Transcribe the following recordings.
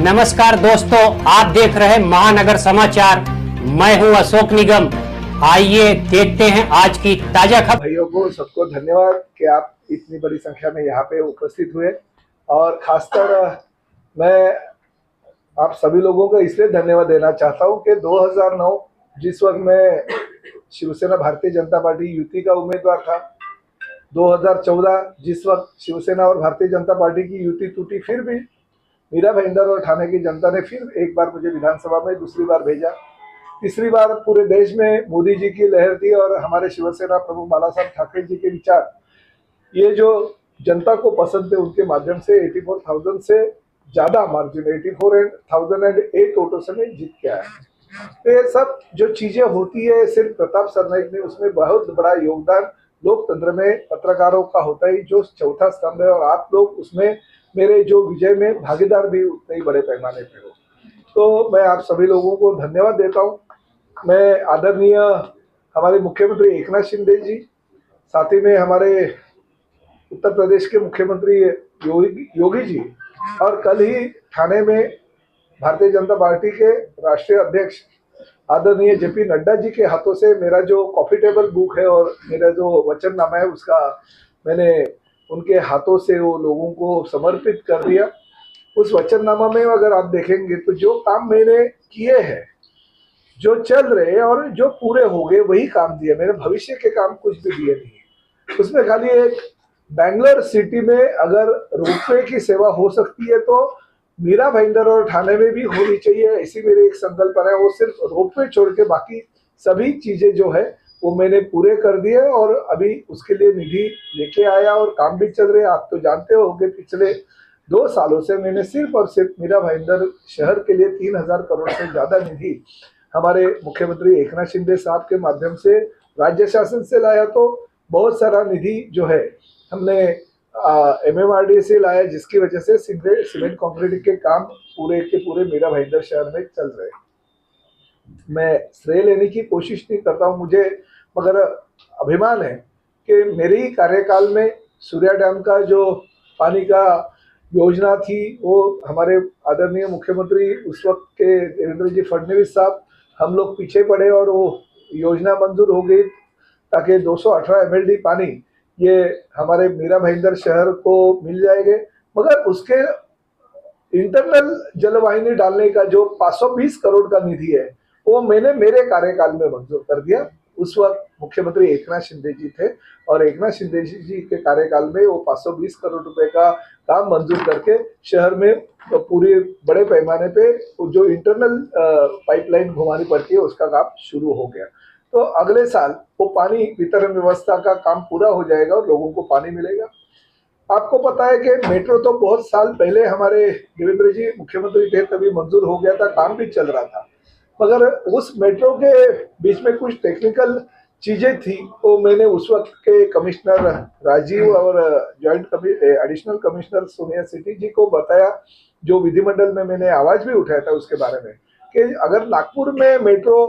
नमस्कार दोस्तों, आप देख रहे हैं महानगर समाचार। मैं हूं अशोक निगम। आइए देखते हैं आज की ताजा खबर। भाइयों को सबको धन्यवाद कि आप इतनी बड़ी संख्या में यहाँ पे उपस्थित हुए, और खासकर मैं आप सभी लोगों को इसलिए धन्यवाद देना चाहता हूँ कि 2009 जिस वक्त मैं शिवसेना भारतीय जनता पार्टी युति का उम्मीदवार था, 2014 जिस वक्त शिवसेना और भारतीय जनता पार्टी की युति टूटी, फिर भी मीरा भाईंदर और ठाणे की जनता ने फिर एक बार मुझे विधानसभा में दूसरी बार भेजा। तीसरी बार पूरे देश में मोदी जी की लहर थी और हमारे शिवसेना प्रमुख बाला साहब ठाकरे जी के विचार, ये जो जनता को पसंद थे, उनके माध्यम से 84,000 से ज्यादा मार्जिन, 84,008 वोटों से मैं जीत के आया। तो ये सब जो चीजें होती है, सिर्फ प्रताप सरनाईक ने उसमें बहुत बड़ा योगदान लोकतंत्र में पत्रकारों का होता है, जो चौथा स्तंभ है, और आप लोग उसमें मेरे जो विजय में भागीदार भी उतने ही बड़े पैमाने पे हो। तो मैं आप सभी लोगों को धन्यवाद देता हूँ। मैं आदरणीय हमारे मुख्यमंत्री एकनाथ शिंदे जी, साथ ही में हमारे उत्तर प्रदेश के मुख्यमंत्री योगी जी, और कल ही ठाणे में भारतीय जनता पार्टी के राष्ट्रीय अध्यक्ष आदरणीय जेपी नड्डा जी के हाथों से मेरा जो कॉफी टेबल बुक है और मेरा जो वचननामा है, उसका मैंने उनके हाथों से वो लोगों को समर्पित कर दिया। उस वचननामा में अगर आप देखेंगे तो जो काम मैंने किए हैं, जो चल रहे हैं और जो पूरे हो गए, वही काम दिए। मैंने भविष्य के काम कुछ भी दिए नहीं। उसमें खाली एक बैंगलोर सिटी में अगर रोपवे की सेवा हो सकती है तो मीरा भाईंदर और ठाणे में भी होनी चाहिए, ऐसी मेरी एक संकल्पना है। वो सिर्फ रोपवे छोड़ के बाकी सभी चीजें जो है वो मैंने पूरे कर दिए, और अभी उसके लिए निधि लेके आया और काम भी चल रहे हैं। आप तो जानते हो कि पिछले 2 सालों से मैंने सिर्फ और सिर्फ मीरा भाईंदर शहर के लिए 3,000 करोड़ से ज्यादा निधि हमारे मुख्यमंत्री एकनाथ शिंदे साहब के माध्यम से राज्य शासन से लाया। तो बहुत सारा निधि जो है हमने MMRDA से लाया, जिसकी वजह से सीमेंट कंक्रीट के काम पूरे के पूरे मीरा भाईंदर शहर में चल रहे हैं। मैं श्रेय लेने की कोशिश नहीं करता हूँ, मुझे मगर अभिमान है कि मेरे ही कार्यकाल में सूर्या डैम का जो पानी का योजना थी, वो हमारे आदरणीय मुख्यमंत्री उस वक्त के देवेंद्र जी फडणवीस साहब, हम लोग पीछे पड़े और वो योजना मंजूर हो गई, ताकि 218 MLD पानी ये हमारे मीरा भाईंदर शहर को मिल जाएंगे। मगर उसके इंटरनल जलवाहिनी डालने का जो 520 करोड़ का निधि है, वो मैंने मेरे कार्यकाल में मंजूर कर दिया। उस वक्त मुख्यमंत्री एकनाथ शिंदे जी थे, और एकनाथ शिंदे जी के कार्यकाल में वो 520 करोड़ रुपए का काम मंजूर करके शहर में पूरे बड़े पैमाने पे जो इंटरनल पाइपलाइन घुमानी पड़ती है, उसका काम शुरू हो गया। तो अगले साल वो पानी वितरण व्यवस्था का काम पूरा हो जाएगा और लोगों को पानी मिलेगा। आपको पता है कि मेट्रो तो बहुत साल पहले हमारे देवेंद्र जी मुख्यमंत्री थे तभी मंजूर हो गया था, काम भी चल रहा था। मगर उस मेट्रो के बीच में कुछ टेक्निकल चीजें थी, तो मैंने उस वक्त के कमिश्नर राजीव और एडिशनल कमिश्नर सोनिया सिटी जी को बताया, जो विधिमंडल में मैंने आवाज भी उठाया था उसके बारे में, कि अगर नागपुर में मेट्रो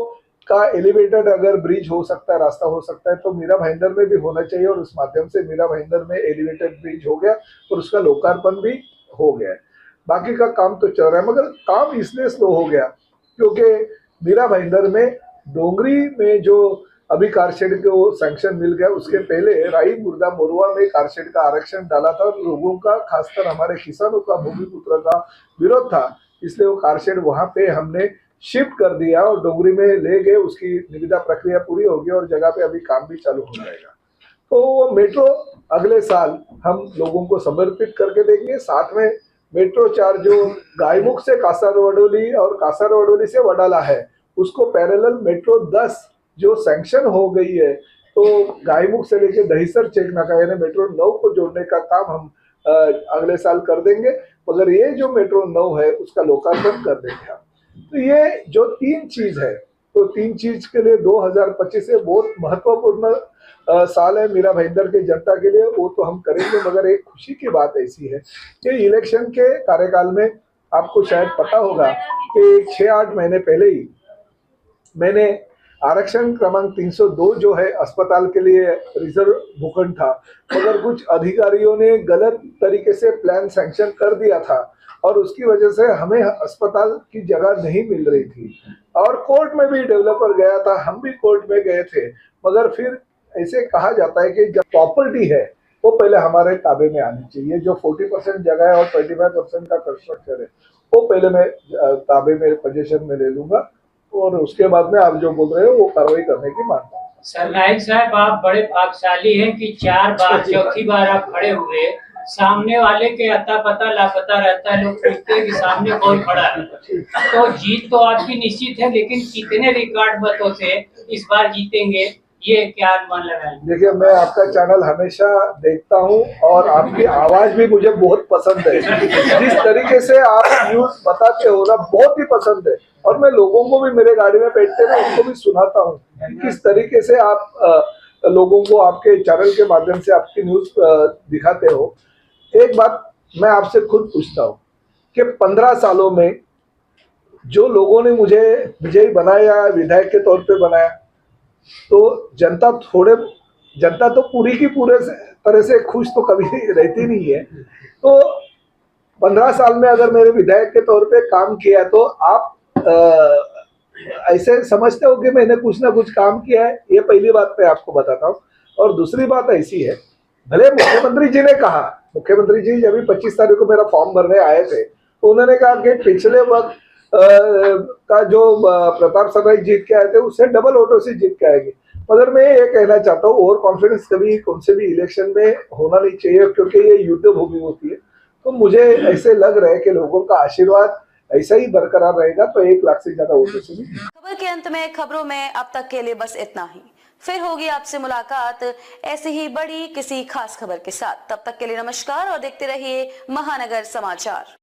का एलिवेटेड अगर ब्रिज हो सकता है, रास्ता हो सकता है, तो मीरा भाईंदर में भी होना चाहिए। और उस माध्यम से मीरा भाईंदर में एलिवेटेड ब्रिज हो गया और उसका लोकार्पण भी हो गया। बाकी का काम तो चल रहा है, मगर काम इसलिए स्लो हो गया क्योंकि मीरा भाईंदर में डोंगरी में जो अभी कारशेड को सैंक्शन मिल गया, उसके पहले राई मुर्दा मोरुआ में कारशेड का आरक्षण डाला था, और लोगों का, खासकर हमारे किसानों का, भूमिपुत्र का विरोध था, इसलिए वो कारशेड वहां पे हमने शिफ्ट कर दिया और डोंगरी में ले गए। उसकी निविदा प्रक्रिया पूरी होगी और जगह पे अभी काम भी चालू हो जाएगा। तो वो मेट्रो अगले साल हम लोगों को समर्पित करके देंगे। साथ में मेट्रो 4 जो गायमुख से कासारवडोली और कासारवडोली से वडाला है, उसको पैरेलल मेट्रो 10 जो सैंक्शन हो गई है, तो गायमुख से लेके दहीसर चेकनाका यानी मेट्रो 9 को जोड़ने का काम हम अगले साल कर देंगे। मगर ये जो मेट्रो 9 है उसका लोकार्पण कर देंगे हम। तो ये जो 3 चीज है, तो 3 चीज के लिए 2025 से बहुत महत्वपूर्ण साल है मीरा भाईंदर के जनता के लिए, वो तो हम करेंगे। मगर एक खुशी की बात ऐसी है कि इलेक्शन के कार्यकाल में आपको शायद पता होगा कि 6-8 महीने पहले ही मैंने आरक्षण क्रमांक 302 जो है अस्पताल के लिए रिजर्व भूखंड था, मगर कुछ अधिकारियों ने गलत तरीके से प्लान सैंक्शन कर दिया था और उसकी वजह से हमें अस्पताल की जगह नहीं मिल रही थी और कोर्ट में भी डेवलपर गया था, हम भी कोर्ट में गए थे, मगर फिर ऐसे कहा जाता है कि जब प्रॉपर्टी है वो पहले हमारे ताबे में आनी चाहिए। जो 40% जगह है और 25% का कंस्ट्रक्शन है वो पहले मैं ताबे में पोजीशन में ले लूंगा और उसके बाद में आप जो बोल रहे हो वो कार्रवाई करने की मांग है। सर नाइक साहब, आप बड़े भाग्यशाली हैं कि 4 बार चौथी बार आप खड़े हुए, सामने वाले के अता पता लापता रहता है, लोग पूछते हैं कि सामने कौन खड़ा है। तो जीत तो आपकी निश्चित है, लेकिन कितने रिकॉर्ड मतों से इस बार जीतेंगे, ये क्या अनुमान लगाएं? देखिए, मैं आपका चैनल हमेशा देखता हूं और आपकी आवाज भी मुझे बहुत पसंद है। जिस तरीके से आप न्यूज बताते हो ना, बहुत ही पसंद है और मैं लोगों को भी, मेरे गाड़ी में बैठते ना, उनको भी सुनाता हूँ कि किस तरीके से आप लोगों को आपके चैनल के माध्यम से आपकी न्यूज दिखाते हो। एक बात मैं आपसे खुद पूछता हूँ कि 15 सालों में जो लोगों ने मुझे विजयी बनाया, विधायक के तौर पे बनाया, तो जनता तो पूरी की पूरे तरह से खुश तो कभी रहती नहीं है। तो 15 साल में अगर मेरे विधायक के तौर पे काम किया तो आप ऐसे समझते हो कि मैंने कुछ ना कुछ काम किया है? ये पहली बात मैं आपको बताता हूँ। और दूसरी बात ऐसी है, भले मुख्यमंत्री जी ने कहा, मुख्यमंत्री जी जब 25 तारीख को मेरा फॉर्म भरने आए थे तो उन्होंने कहा कि पिछले वक्त का जो प्रताप सरनाईक जीत के आए थे उससे डबल वोटों से जीत के आएंगे। मगर मैं ये कहना चाहता हूँ, ओवर कॉन्फिडेंस कभी कौन से भी इलेक्शन में होना नहीं चाहिए, क्योंकि ये युद्ध भूमि होती है। तो मुझे ऐसे लग रहा है कि लोगों का आशीर्वाद ऐसा ही बरकरार रहेगा तो 1 लाख से ज्यादा वोटों से भी। खबर के अंत में खबरों में अब तक के लिए बस इतना ही। फिर होगी आपसे मुलाकात ऐसी ही बड़ी किसी खास खबर के साथ। तब तक के लिए नमस्कार और देखते रहिए महानगर समाचार।